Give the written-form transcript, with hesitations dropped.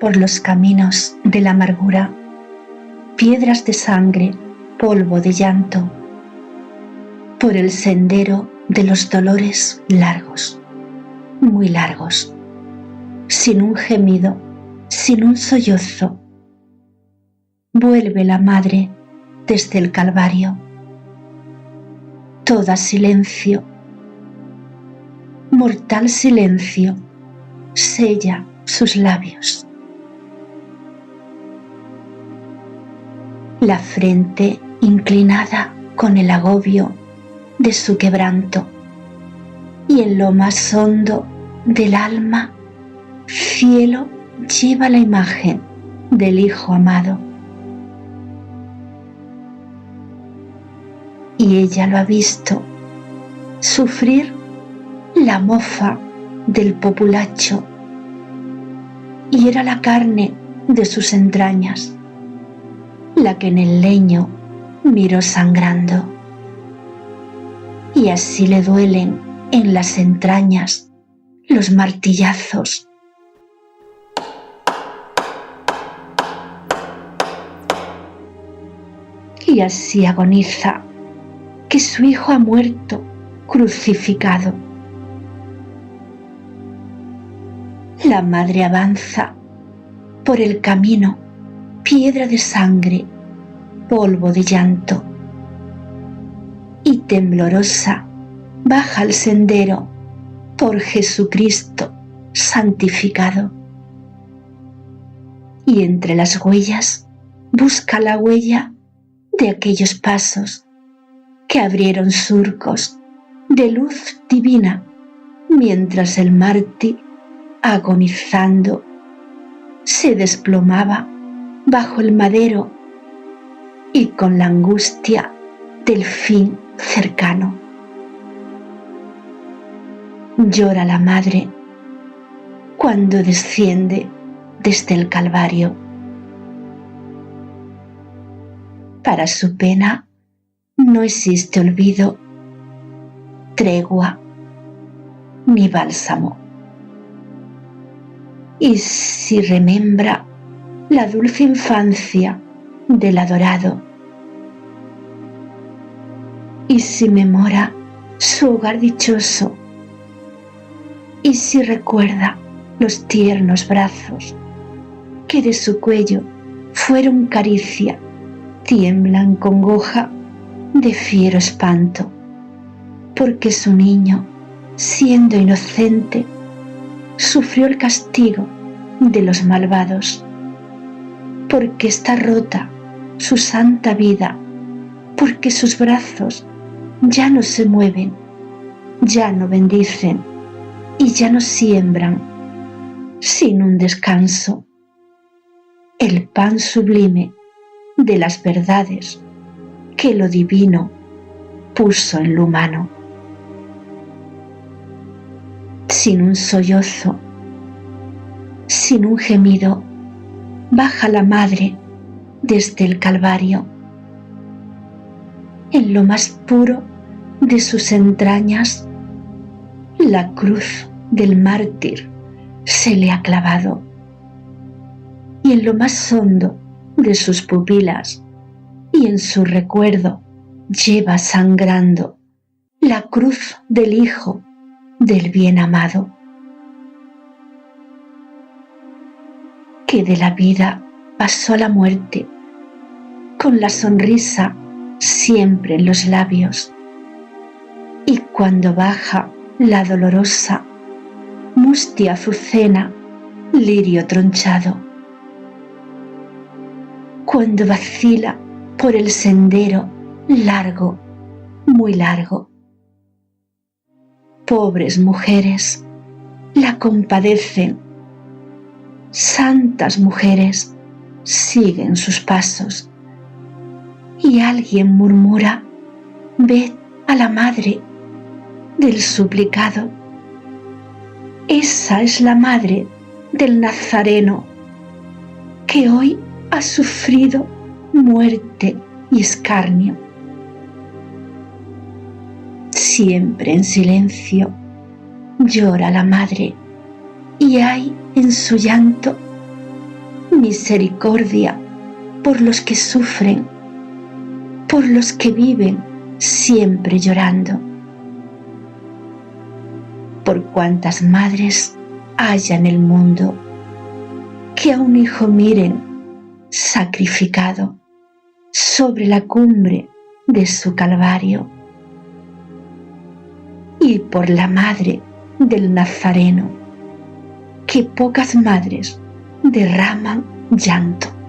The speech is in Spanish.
por los caminos de la amargura, piedras de sangre, polvo de llanto, por el sendero de los dolores largos, muy largos, sin un gemido, sin un sollozo. Vuelve la madre desde el Calvario, toda silencio, mortal silencio, sella sus labios. La frente inclinada con el agobio de su quebranto, y en lo más hondo del alma, cielo lleva la imagen del Hijo amado. Y ella lo ha visto sufrir la mofa del populacho, y era la carne de sus entrañas la que en el leño miró sangrando. Y así le duelen en las entrañas los martillazos. Y así agoniza que su hijo ha muerto crucificado. La madre avanza por el camino, piedra de sangre, polvo de llanto, y temblorosa baja el sendero por Jesucristo santificado. Y entre las huellas busca la huella de aquellos pasos que abrieron surcos de luz divina, mientras el mártir, agonizando, se desplomaba bajo el madero y con la angustia del fin cercano. Llora la madre cuando desciende desde el Calvario. Para su pena no existe olvido, tregua ni bálsamo. Y si remembra la dulce infancia del adorado, y si memora su hogar dichoso, y si recuerda los tiernos brazos que de su cuello fueron caricia, tiembla en congoja de fiero espanto, porque su niño, siendo inocente, sufrió el castigo de los malvados, porque está rota su santa vida, porque sus brazos ya no se mueven, ya no bendicen y ya no siembran sin un descanso el pan sublime de las verdades que lo divino puso en lo humano. Sin un sollozo, sin un gemido, baja la madre desde el Calvario. En lo más puro de sus entrañas, la cruz del mártir se le ha clavado, y en lo más hondo de sus pupilas y en su recuerdo lleva sangrando la cruz del Hijo del bien amado, que de la vida pasó a la muerte con la sonrisa siempre en los labios, y cuando baja la dolorosa mustia azucena, lirio tronchado, cuando vacila por el sendero largo, muy largo, pobres mujeres la compadecen, santas mujeres siguen sus pasos, y alguien murmura: ved a la madre del suplicado. Esa es la madre del Nazareno, que hoy ha sufrido muerte y escarnio. Siempre en silencio llora la madre, y hay en su llanto misericordia por los que sufren, por los que viven siempre llorando. Por cuantas madres haya en el mundo que a un hijo miren sacrificado sobre la cumbre de su calvario, y por la madre del Nazareno, que pocas madres derraman llanto.